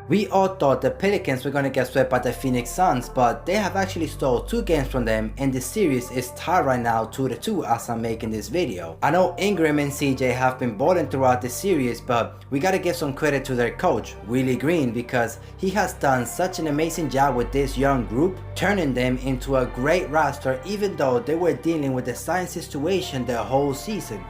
We all thought the Pelicans were going to get swept by the Phoenix Suns, but they have actually stole 2 games from them, and the series is tied right now 2-2 as I'm making this video. I know Ingram and CJ have been balling throughout the series, but we gotta give some credit to their coach, Willie Green, because he has done such an amazing job with this young group, turning them into a great roster even though they were dealing with the science situation the whole season.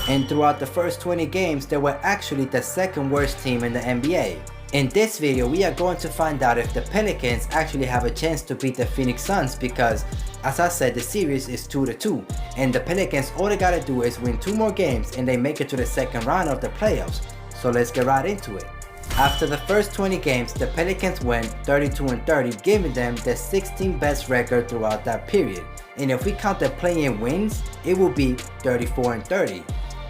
And throughout the first 20 games, they were actually the second worst team in the NBA. In this video, we are going to find out if the Pelicans actually have a chance to beat the Phoenix Suns because, as I said, the series is 2-2, and the Pelicans, all they gotta do is win 2 more games and they make it to the second round of the playoffs. So let's get right into it. After the first 20 games, the Pelicans went 32-30, giving them the 16th best record throughout that period. And if we count the play-in wins, it will be 34-30.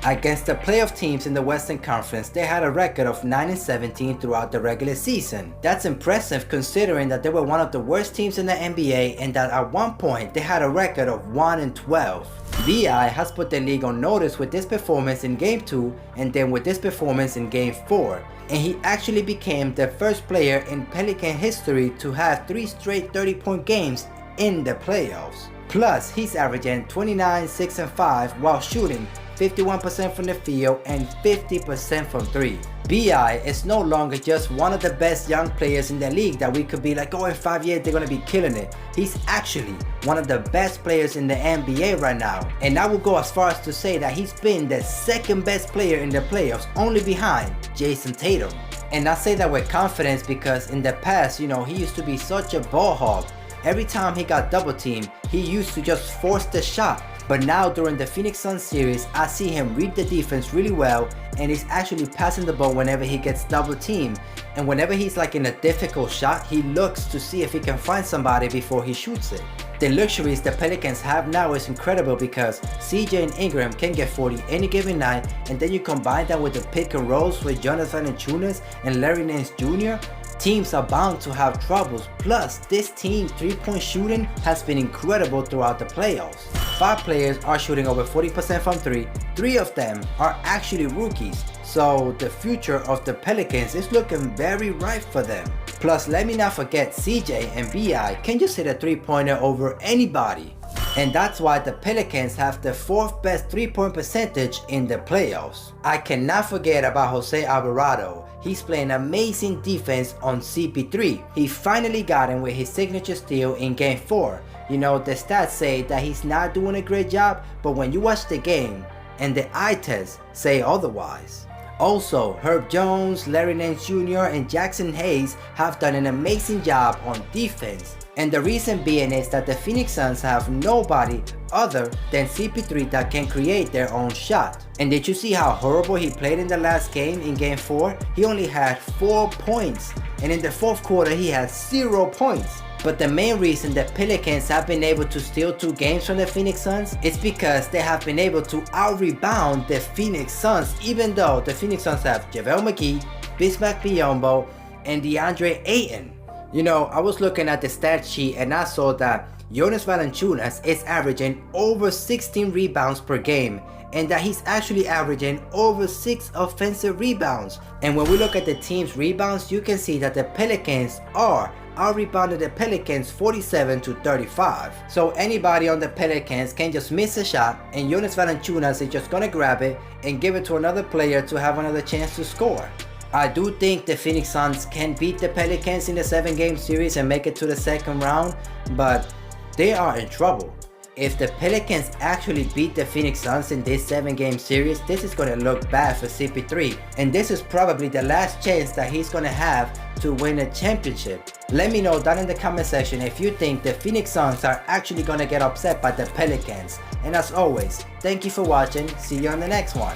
Against the playoff teams in the Western Conference, they had a record of 9-17 throughout the regular season. That's impressive considering that they were one of the worst teams in the NBA and that at one point they had a record of 1-12. BI has put the league on notice with this performance in Game 2 and then with this performance in Game 4. And he actually became the first player in Pelican history to have 3 straight 30-point games in the playoffs. Plus, he's averaging 29, 6 and 5 while shooting 51% from the field and 50% from 3. BI is no longer just one of the best young players in the league that we could be like, oh, in 5 years they're gonna be killing it. He's actually one of the best players in the NBA right now. And I will go as far as to say that he's been the second best player in the playoffs, only behind Jason Tatum. And I say that with confidence because in the past, he used to be such a ball hog. Every time he got double teamed, he used to just force the shot. But now during the Phoenix Suns series, I see him read the defense really well and he's actually passing the ball whenever he gets double teamed. And whenever he's like in a difficult shot, he looks to see if he can find somebody before he shoots it. The luxuries the Pelicans have now is incredible because CJ and Ingram can get 40 any given night, and then you combine that with the pick and rolls with Jonathan Valanciunas and Larry Nance Jr., teams are bound to have troubles. Plus, this team's 3-point shooting has been incredible throughout the playoffs. 5 players are shooting over 40% from 3. 3 of them are actually rookies. So the future of the Pelicans is looking very bright for them. Plus, let me not forget CJ and BI can just hit a 3-pointer over anybody. And that's why the Pelicans have the 4th best 3-point percentage in the playoffs. I cannot forget about Jose Alvarado. He's playing amazing defense on CP3. He finally got him with his signature steal in Game 4. The stats say that he's not doing a great job, but when you watch the game and the eye test say otherwise. Also, Herb Jones, Larry Nance Jr. and Jackson Hayes have done an amazing job on defense. And the reason being is that the Phoenix Suns have nobody other than CP3 that can create their own shot. And did you see how horrible he played in the last game in Game 4? He only had 4 points. And in the 4th quarter he had 0 points. But the main reason the Pelicans have been able to steal 2 games from the Phoenix Suns is because they have been able to out-rebound the Phoenix Suns, even though the Phoenix Suns have JaVale McGee, Bismack Biyombo, and DeAndre Ayton. I was looking at the stat sheet and I saw that Jonas Valanciunas is averaging over 16 rebounds per game, and that he's actually averaging over 6 offensive rebounds. And when we look at the team's rebounds, you can see that the Pelicans are out-rebounded the Pelicans 47-35. So anybody on the Pelicans can just miss a shot and Jonas Valanciunas is just gonna grab it and give it to another player to have another chance to score. I do think the Phoenix Suns can beat the Pelicans in the 7-game series and make it to the second round, but they are in trouble. If the Pelicans actually beat the Phoenix Suns in this 7-game series, this is going to look bad for CP3. And this is probably the last chance that he's going to have to win a championship. Let me know down in the comment section if you think the Phoenix Suns are actually going to get upset by the Pelicans. And as always, thank you for watching. See you on the next one.